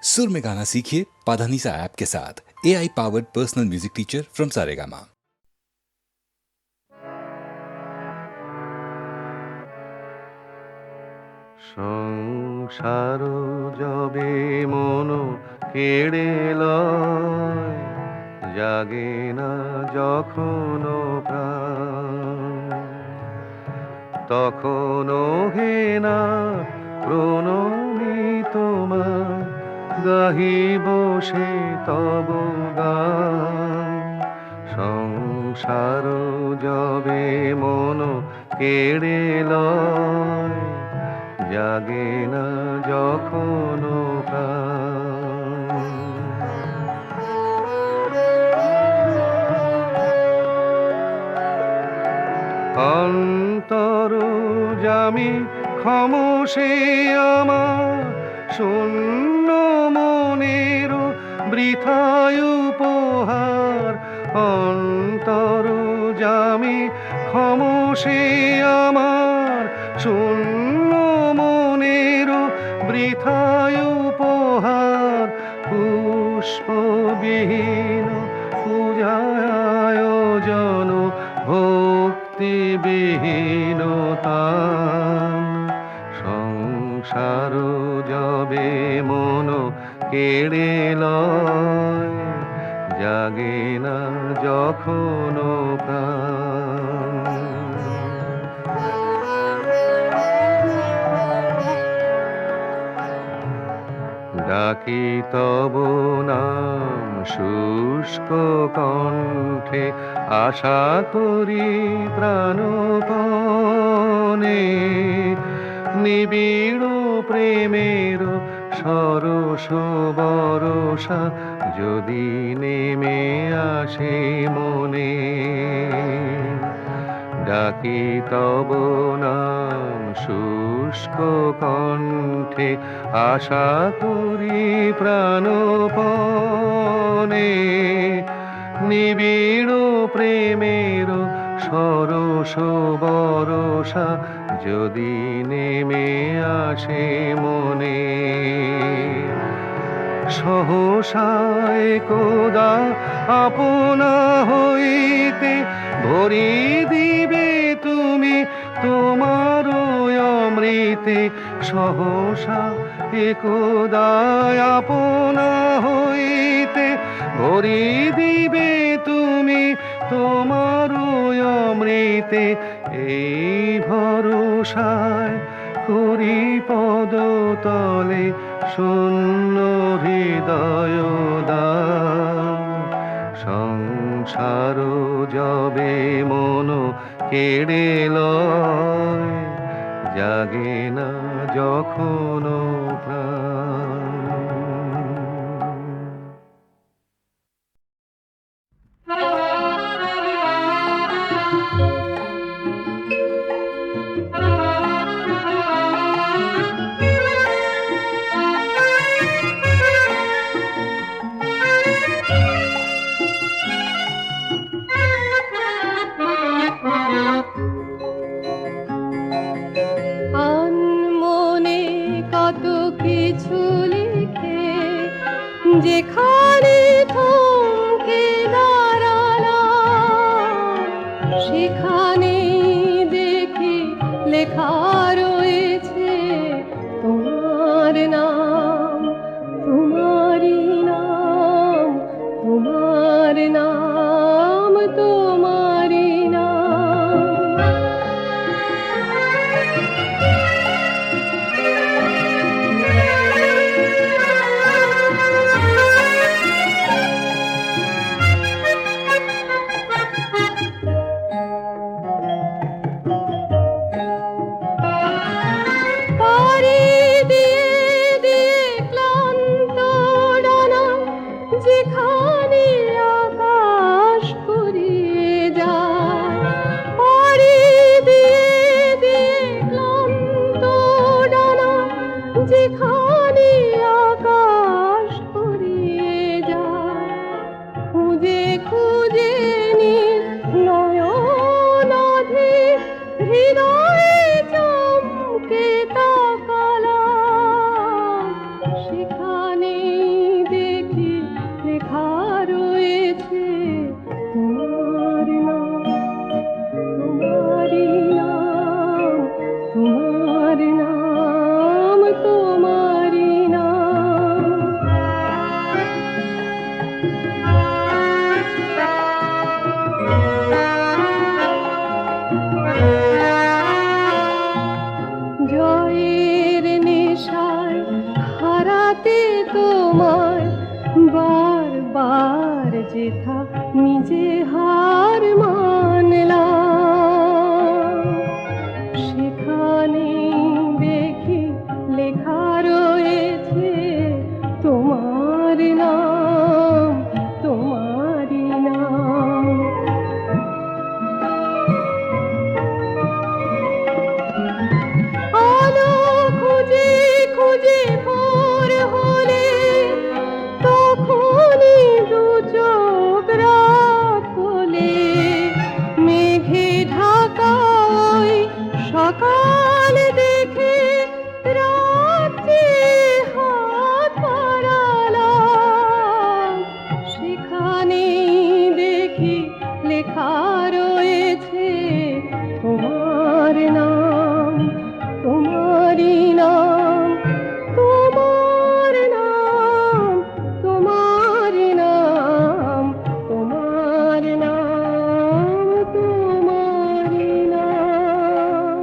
सुर में गाना सीखिए पाधानीसा ऐप के साथ। AI powered personal music teacher from Saregama. সংসার যবে মন কেড়ে লয়, জাগে না যখন প্রাণ, তখনও হে না প্রণমী তোমার, গাহিব সে তব গান। সংসার যবে মন কেড়ে লয়, জাগে না যখন প্রাণ। অন্তর জামি ক্ষমসে আমার, শূন্য মনের বৃথায় উপহার। অন্তর জামি ক্ষমসে আমার, শূন্য মনের বৃথায় উপহার। পুষ্পবিহীন পূজায় আয়োজন, ভক্তিবিহীনতান। সংসার যবে মন কেড়ে লয়, জাগে না যখন প্রাণ। ডাকি তব নাম শুষ্ক কণ্ঠে, আশা করি প্রাণপণে। নিবিড় প্রেমের সরস বরষা যদি নেমে আসে মনে। ডাকি তব নাম শুষ্ক কণ্ঠে, আশা করি প্রাণপণে। নিবিড় প্রেমের সরস বরষা যদি নেমে আসে মনে। সহসায় কোদা আপনা হইতে ভরি দিবে তুমি তোমার অমৃতে। সহসা একদায় আপনা হইতে ভরি দিবে তুমি তোমার অমৃতে। এই ভরসায় করি পদতলে শূন্য হৃদয় দান। সংসার যবে মন কেড়ে লয়, জাগে না যখন প্রাণ। আনমনে কত কিছু লিখে যেখানে থমকে দাঁড়ালাম, সেখানে দেখি লেখা রয়েছে তোমার নাম, তোমারই নাম, তোমার নাম, তোমারই নাম। পাড়ি দিয়ে দিয়ে ক্লান্ত ডানা, যেখানে আকাশ ফুরিয়ে যায়। পাড়ি দিয়ে দিয়ে ক্লান্ত ডানা, যেখানে আকাশ ফুরিয়ে যায়। খুঁজে খুঁজে নীল নয়নাধে হৃদয়ে চমকে তাকালাম, সেখানে ডাকে তোমায় বারবার যেথা নিজে হার মানলাম, সেখানে দেখি লেখা রয়েছে তোমার নাম, তোমারই নাম। আলো খুঁজে খুঁজে ভোর হলে তখনই দু চোখ রাত হলে মেঘে ঢাকায় সকাল দেখে রাত্রে হাত বাড়ালাম, সেখানে দেখি লেখা রয়েছে তোমার নাম, তোমারই নাম, তোমার নাম, তোমার নাম, তোমার নাম, তোমারই নাম।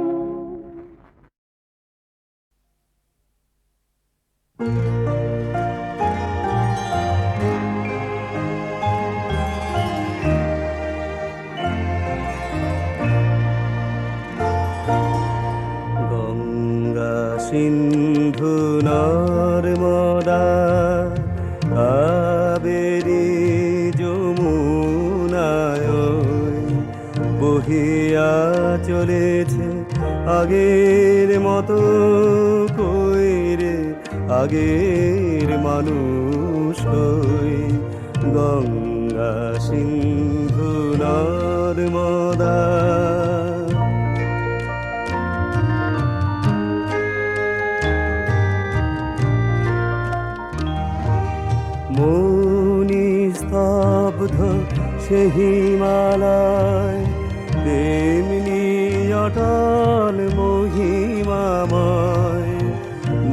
গঙ্গা সিন্ধু নর্মদা কাবেরী যমুনায় বহিয়া চলেছে আগের মতো, কইরে আগের মানুষ হই। গঙ্গা সিন্ধু নর্মদা মনি স্তব্ধ সে হিমালয়, তেমনি অটল মহিমাময়।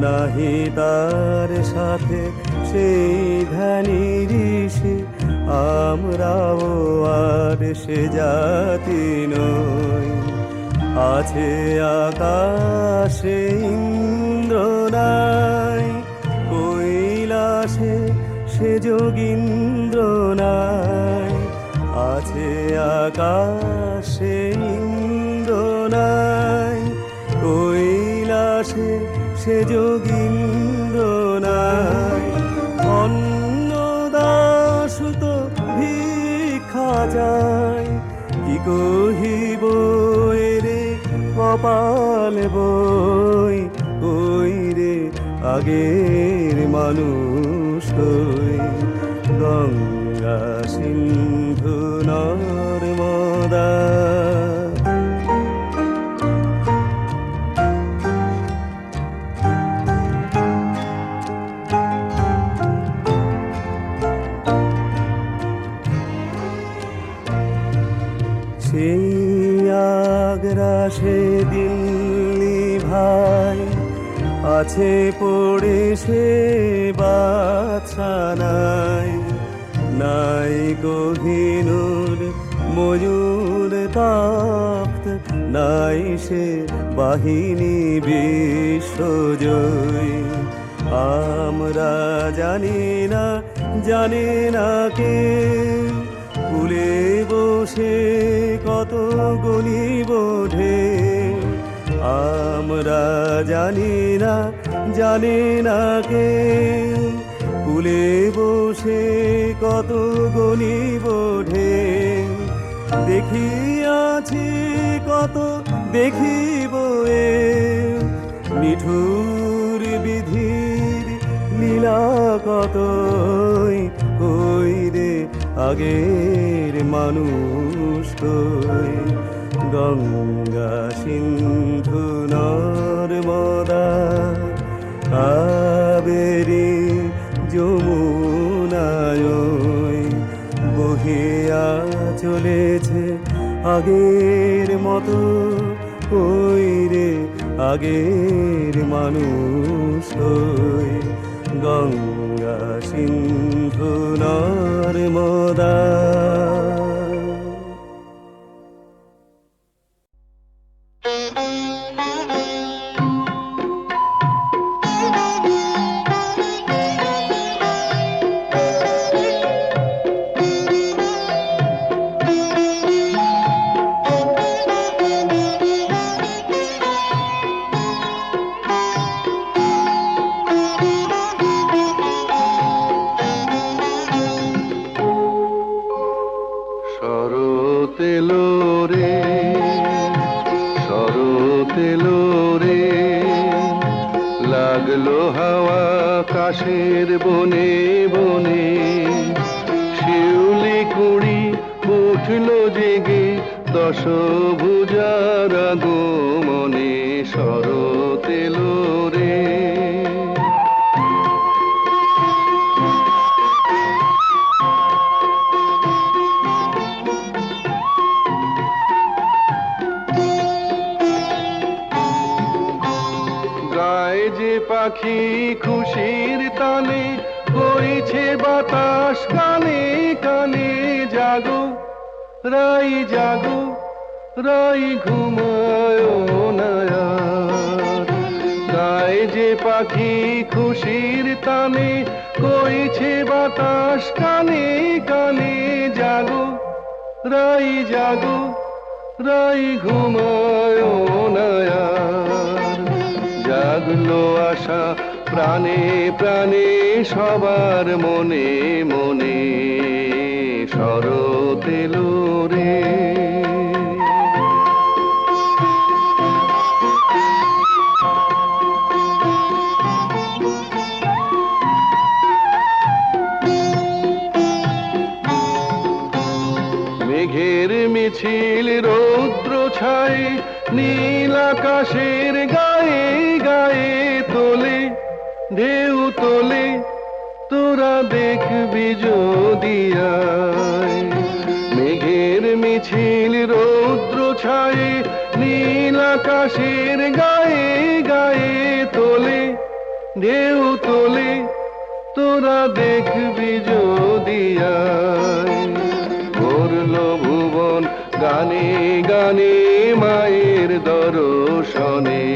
নাহি তার সাথে সেই ধ্যানী ঋষি, আমরাও আর সে জাতি নই। আছে আকাশে ইন্দ্র নাই, কৈলাসে সে যোগীন্দ্র নাই। আছে আকাশে ইন্দ্র নাই, কৈলাসে সে যোগীন্দ্র নাই। অন্নদাসুত ভিক্ষা যায়, কি কহিব এরে কপাল বই। কইরে আগের মানুষ হই। গঙ্গা সিন্ধু নর্মদা সেই আগ্রা সে দিল্লি ভাই, আছে পড়ে সে বাদশানাই। নাই কোহিনূর ময়ূর তখ্ত, নাই সে বাহিনী বিশ্বজয়ী। আমরা জানি না, জানে না কে, কুলে বসে কত গলিব ঢেউ। আমরা জানি না, জানে না কে, কুলে বসে কত গলিব ঢেউ। দেখিয়াছি কত দেখিব এ, নিঠুর বিধির লীলা কতই। কইরে আগের মানুষ কই। গঙ্গা সিন্ধু নর্মদা কাবেরী যমুনায় বহিয়া চলেছে আগের মতো। কইরে আগের মানুষ হই। গঙ্গা সিন্ধু নর্মদা বনে বনে শিউলি কুড়ি উঠল জেগে দশভুজার আগমনে শরৎ এলো রে। গায়ে যে পাখি খুশির তানে বইছে বাতাস কানে কানে, জাগো রাই জাগো রাই ঘুমায় না আর। গায়ে যে পাখি খুশির তানে বইছে বাতাস কানে কানে, জাগো রাই জাগো রাই ঘুমায় না আর। জাগলো আশা প্রাণে প্রাণে সবার মনে মনে শরৎ এলো রে। মেঘের মিছিল রৌদ্র ছায় নীল আকাশের গায়ে গায়ে তোলে ঢেউ তোলে, তোরা দেখবি যদি আয়। মেঘের মিছিল রৌদ্র ছায় নীল আকাশের গায়ে গায়ে তোলে ঢেউ তোলে, তোরা দেখবি যদি আয়। ভরলো ভুবন গানে গানে মায়ের দর্শনে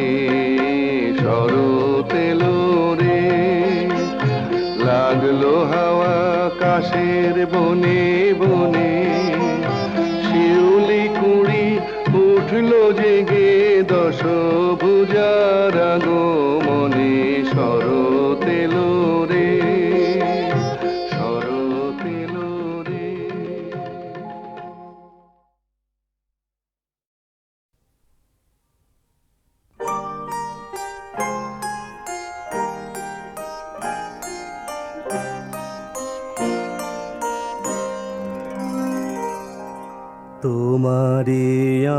শরৎ এলো রে। লাগলো হাওয়া কাশের বনে বনে শিউলি কুড়ি উঠলো জেগে দশভুজার আগমনে শরৎ এলো রে। শরৎ এলো রে। তোমারি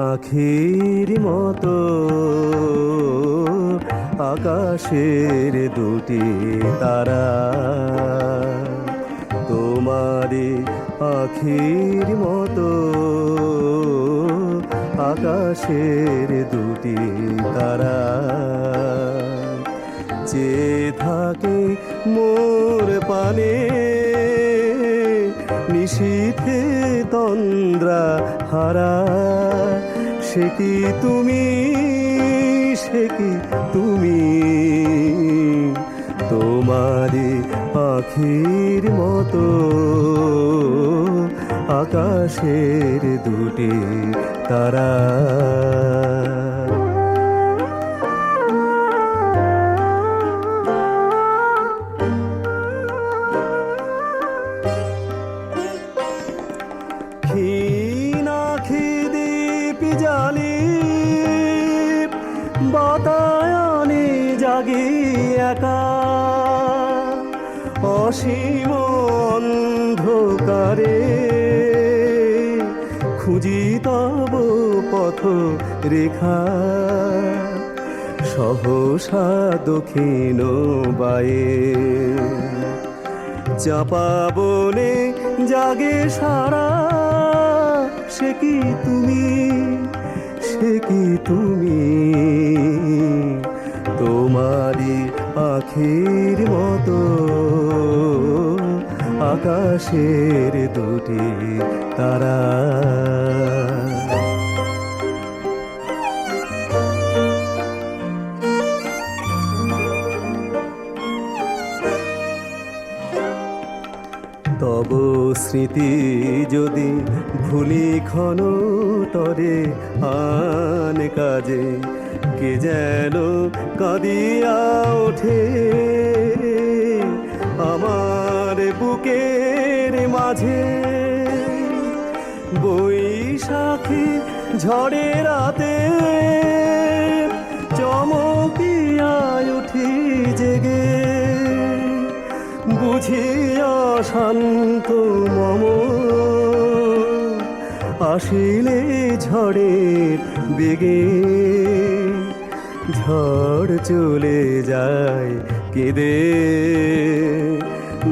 আখির মতো আকাশের দুটি তারা, তোমারি আখির মতো আকাশের দুটি তারা, যে থাকে মোর পানে নিশীথে তন্দ্রা হারা। সে কি তুমি, সে কি তুমি, তোমারি আখির মতো আকাশের দুটি তারা। বাতায়নে জাগি একা অসীম অন্ধকারে, খুঁজি তব পথ রেখা সহসা দক্ষিণ বায়ে। চাপা বনে জাগে সারা, সে কি তুমি, সে কি তুমি, তোমারি আখির মতো আকাশের দুটি তারা। তব স্মৃতি যদি ভুলি ক্ষণ তরে আন কাজে, কে যেন কাঁদিয়া ওঠে আমার বুকের মাঝে। বৈশাখী ঝড়ে রাতে চমকিয়া উঠি জেগে, বুঝি বুঝিয়া শান্ত মম আসিলে ঝড়ের বেগে ঝড় চলে যায় কেঁদে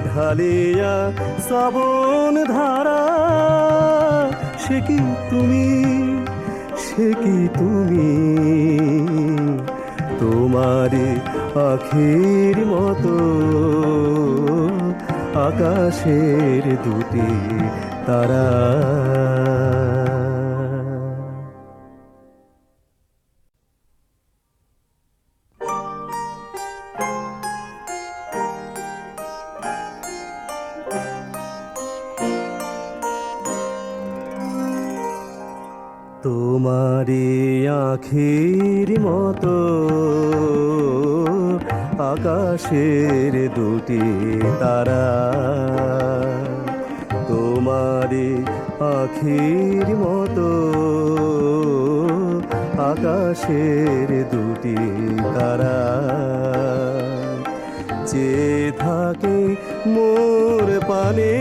ঢালিয়া শ্রাবণ ধারা সে কি তুমি, সে কি তুমি, তোমারি আখির মতো আকাশের দুটি তারা। তোমারি আখির মতো আকাশের দুটি তারা, তোমারি আখির মতো আকাশের দুটি তারা চেয়ে থাকে মোর পানে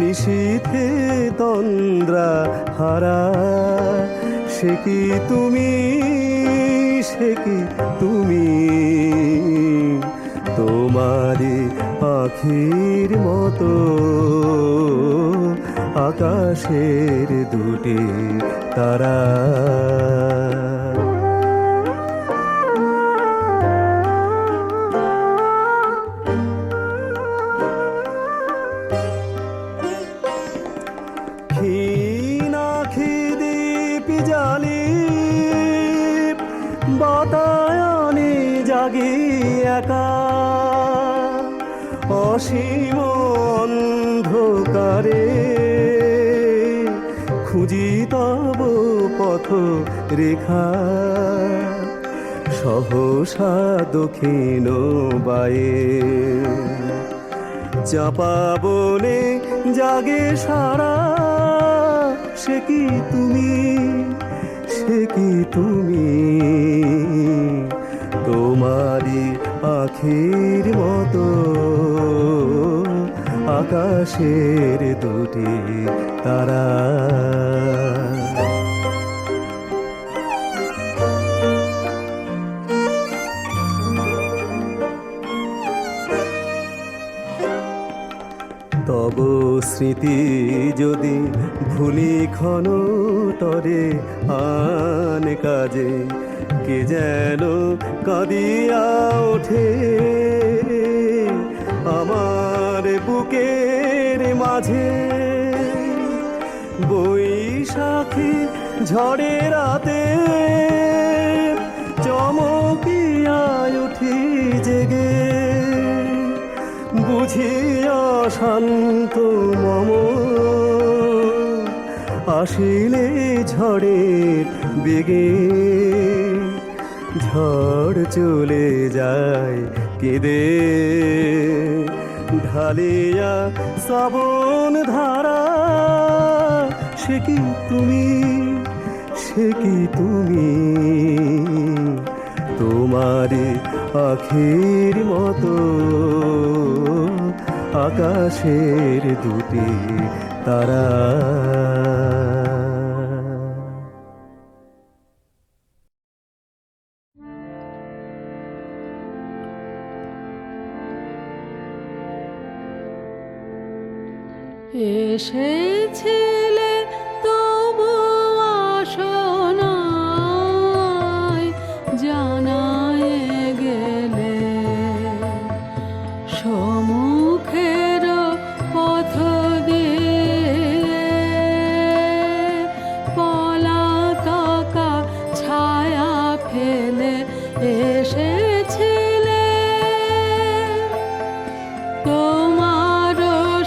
নিশীথে তন্দ্রা হারা সে কি তুমি, সে কি তুমি, তোমারি আখির মতো আকাশের দুটি তারা। বাতায়নে জাগি একা অসীম অন্ধকারে খুঁজি তব পথ রেখা সহসা দক্ষিণ বায়ে চাপা বনে জাগে সারা সে কি তুমি, সে কি তুমি, তোমারি আখির মতো আকাশের দুটি তারা। তব স্মৃতি যদি ভুলি ক্ষণ তরে আন কাজে কে যেন কাঁদিয়া ওঠে আমার বুকের মাঝে বৈশাখী ঝড়ে রাতে চমকিয়া উঠি জেগে বুঝিয়া শান্ত মম আসিলে ঝড়ের বেগে ঝড় চলে যায় কেঁদে ঢালিয়া শ্রাবণ ধারা সে কি তুমি, সে কি তুমি, তোমারি আখির মতো আকাশের দুটি তারা। এসেছিলে তবু আসো নাই জানায়ে গেলে সম্মুখের পথ দিয়ে পলাতকা ছায়া ফেলে এসেছিলে তোমার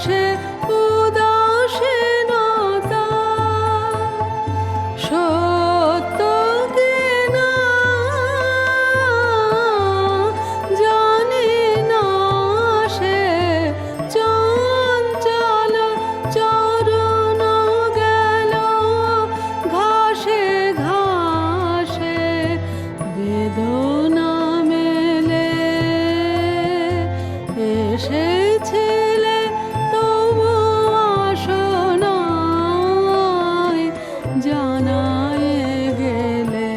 সে উদাসীন এসেছিলে তবু আসো নাই, জানায়ে গেলে।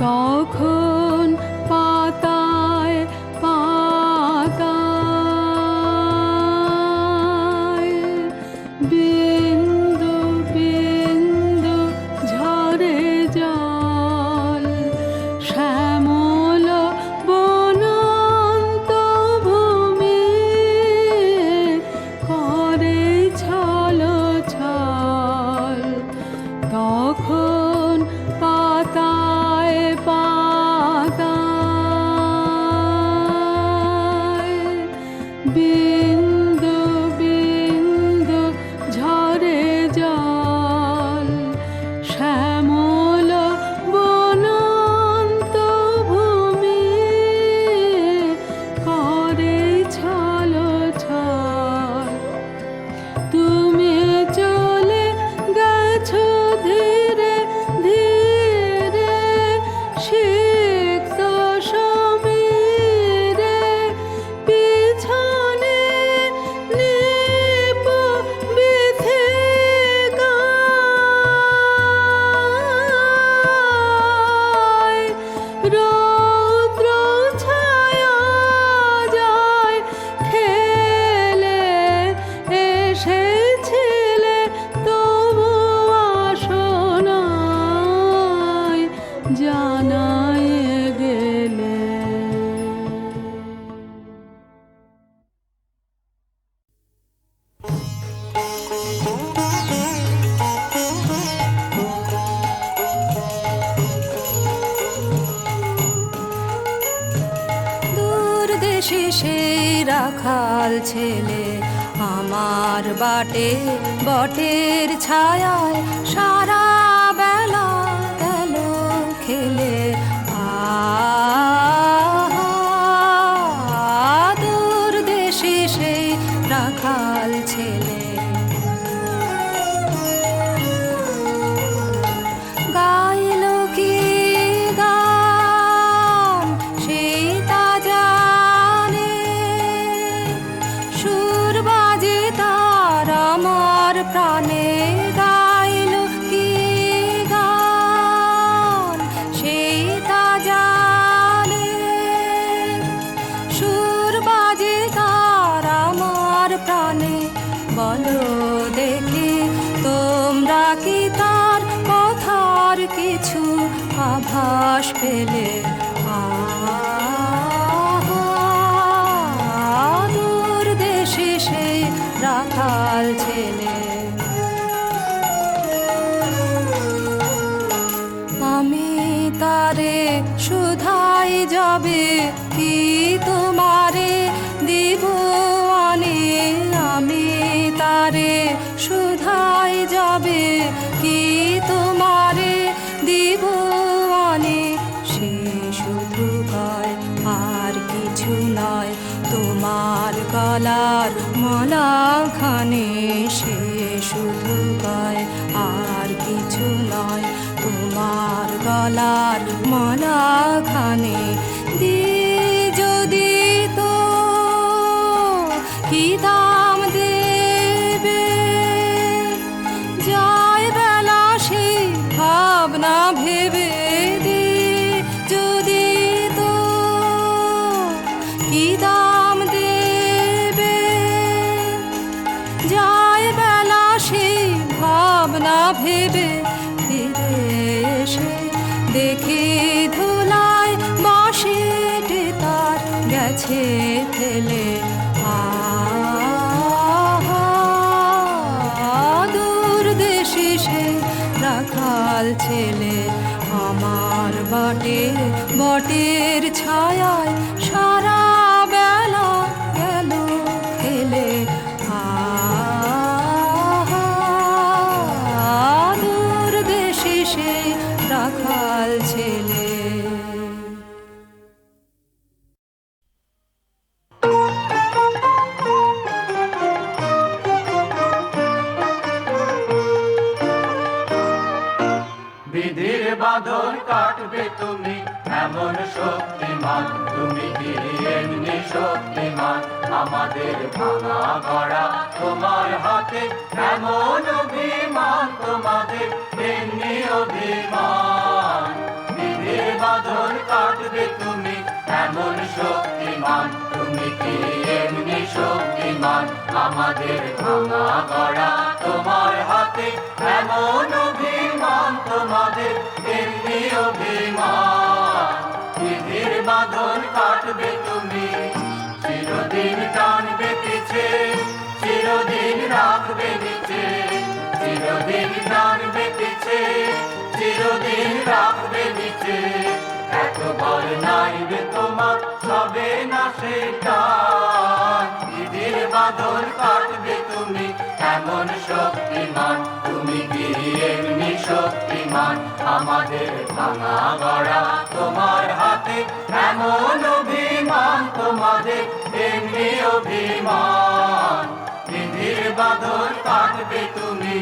তখন পাতায় পাতায় বিন্দু বিন্দু ঝরে জল, শ্যামল বনন্ত ভূমি করে ছল ছল। তখন পাতায় পাতায় বিন্দু বিন্দু ঝরে জল, শ্যামল বনন্ত ভূমি করে ছল ছল। তুমি চলে গেছো ধীরে ধীরে সিক্ত সমীরে, পিছনে নিপ বিথিকায়। রৌদ্র ছায়া যায় খেলে, এসেছিলে তবু আসো নাই, জানায়ে গেলে। দূর দেশে সেই রাখাল ছেলে আমার বাটে বটের ছায়ায় সারা বেলা গেল খেলে। দূর দেশে সেই রাখাল ছেলে গাইল কি গান সেই তা জানে, সুর বাজে তার আমার প্রাণে। গাইল কি গান সেই তা জানে, সুর বাজে তার আমার প্রাণে। বলো দেখি তোমরা কি তার কথার কিছু আভাস পেলে? দূর দেশে সেই রাখাল ছেলে। আমি তারে শুধাই যাবে কি তোমারে দিব আনে, আমি তারে শুধাই যাবে কি তোমারে দিব আনে। সে শুধু কয় আর কিছু নয় তোমার গলার মালাখানে। সে শুধু কয় আর কিছু নয় তোমার গলার মালাখানে। দি যদি তো কি দাম দেবে, যায় বেলা সেই ভাবনা ভেবে। দি যদি তো কি দাম দেবে, যায় বেলা সেই ভাবনা ভেবে। ফিরে এসে দেখি ধুলায় বাঁশিটি তার গেছে ফেলে। দূর দেশে সে রাখাল ছেলে আমার বাটে বটের ছায়ায় সারা বেলা গেল খেলে। দূর দেশে সে রাখাল ছেলে। বিধির বাঁধন কাটবে তো তুমি এমন শক্তিমান, তুমি কি এমনি শক্তিমান? আমাদের ভাঙা গড়া তোমার হাতে, এমন অভিমান তোমাদের এমনি অভিমান। বিধির বাঁধন কাটবে তুমি এমন শক্তিমান, তুমি কি এমনি শক্তিমান? আমাদের ভাঙা গড়া তোমার হাতে, এমন অভিমান তোমাদের এমনি অভিমান। বিধির বাঁধন কাটবে তুমি, চিরদিন টানবে পিছে, চিরদিন রাখবে নিচে। চিরদিন টানবে পিছে, চিরদিন রাখবে নিচে। এত বল নাই রে তোমার, সবে না সেটা। বিধির বাঁধন কাটবে তুমি এমন শক্তিমান, তুমি কি এমনি শক্তিমান? আমাদের ভাঙা গড়া তোমার হাতে, এমন অভিমান তোমাদের এমনি অভিমান। বিধির বাঁধন কাটবে তুমি।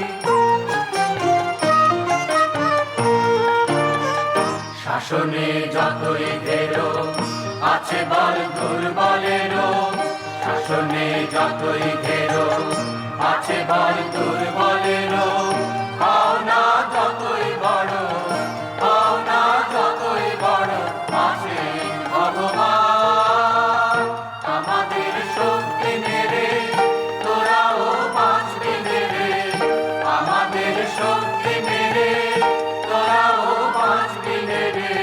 শাসনে যতই ঘেরো আছে বল দুর্বলেরও, শাসনে যতই ঘেরো আছে বল দুর্বলেরও। হও না যতই বড়, হও না যতই বড়, আছে ভগবান। আমাদের শক্তি মেরে তোরাও বাঁচবি মেরে, আমাদের শক্তি মেরে তোরাও বাঁচবি মেরে।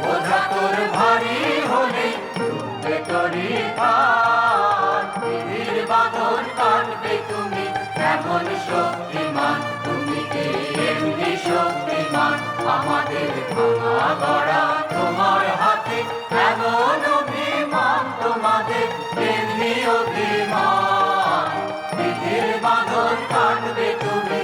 বোঝা তোর ভারী হলে ডুববে তোরই হাত। বিধির বাঁধন কাটবে তুমি এমন শক্তিমান, তুমি কি এমনি শক্তিমান? আমাদের ভাঙা গড়া তোমার হাতে, এমন অভিমান তোমাদের এমনি অভিমান। বিধির বাঁধন কাটবে তুমি।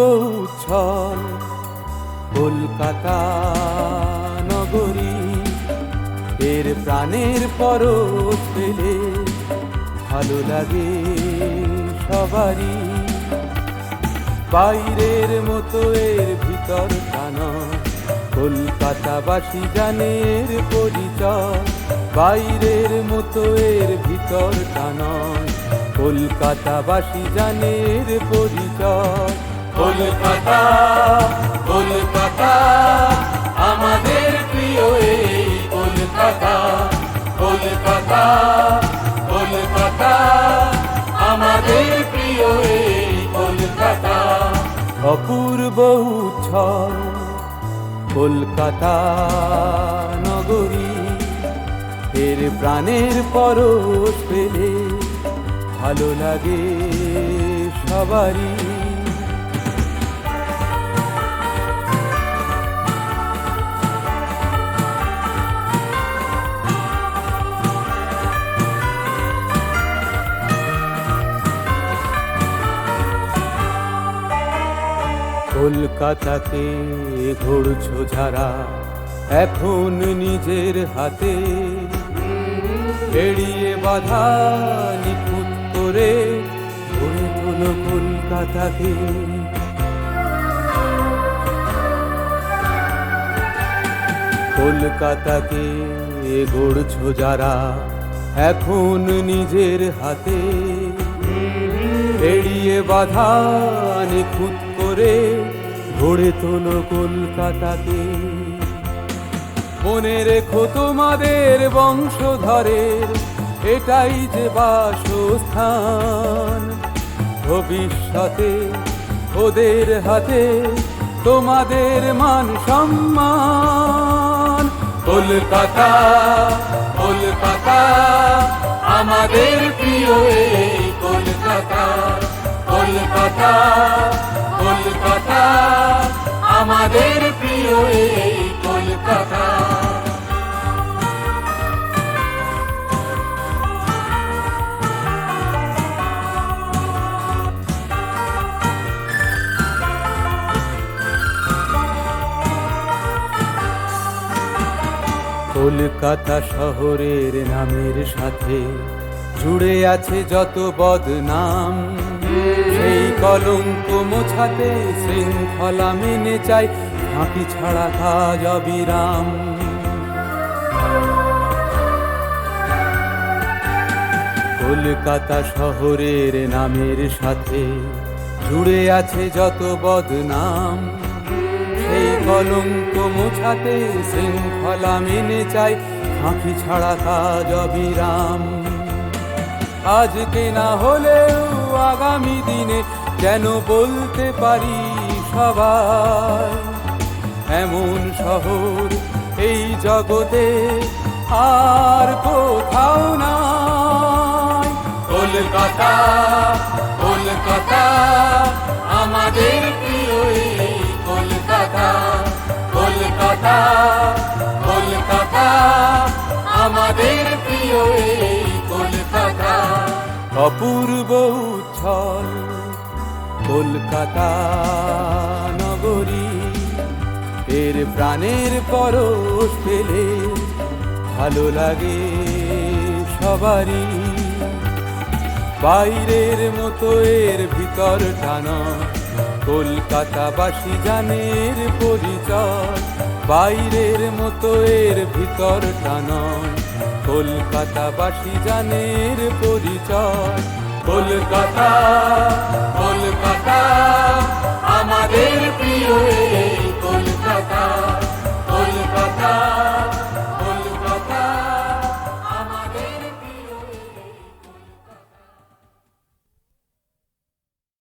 উচ্ছল কলকাতা নগরী, এর প্রাণের পরশ পেলে ভালো লাগে সবারই। বাইরের মতো এর ভিতর টানা, কলকাতাবাসী জানে এর পরিচয়। বাইরের মতো এর ভিতর টানা, কলকাতাবাসী জানে এর পরিচয়। কলকাতা কলকাতা আমাদের প্রিয় এই কলকাতা। কলকাতা কলকাতা আমাদের প্রিয় এই কলকাতা। অপূর্ব উচ্ছল কলকাতা নগরী, এর প্রাণের পরশ পেলে ভালো লাগে সবারই। কলকাতাকে ঘুরছো যারা এখন নিজের হাতে, এড়িয়ে বাধা নিখুঁত করে গড়ে তোলো কলকাতাকে। কলকাতাকে গড়ছো যারা এখন নিজের হাতে, এড়িয়ে বাধা নিখুঁত করে গড়ে তোলো কলকাতাকে। মনে রেখো তোমাদের বংশধরের এটাই যে বাসস্থান। ভবিষ্যতে ওদের হাতে তোমাদের মান সম্মান। কলকাতা কলকাতা আমাদের প্রিয় এই কলকাতা। কলকাতা কলকাতা আমাদের প্রিয় এই কলকাতা। কলকাতা শহরের নামের সাথে জুড়ে আছে যত বদনাম, সেই কলঙ্ক মোছাতে শৃঙ্খলা মেনে চাই ফাঁকি ছাড়া কাজ অবিরাম। কলকাতা শহরের নামের সাথে জুড়ে আছে যত বদনাম, সেই কলঙ্ক মোছাতে শৃঙ্খলা মেনে চাই ফাঁকি ছাড়া কাজ অবিরাম। আজকে না হলেও আগামী দিনে যেন বলতে পারি সবাই, এমন শহর এই জগতে আর কোথাও নাই। কলকাতা কলকাতা আমাদের প্রিয় এই কলকাতা। কলকাতা কলকাতা আমাদের প্রিয় এই কলকাতা। অপূর্ব উচ্ছল কলকাতা নগরী, এর প্রাণের পরশ পেলে ভালো লাগে সবারই। বাইরের মতো এর ভিতর টানা, কলকাতাবাসী জানে এর পরিচয়। বাইরের মতো এর ভিতর টানা, কলকাতাবাসী জানে এর পরিচয়। কলকাতা কলকাতা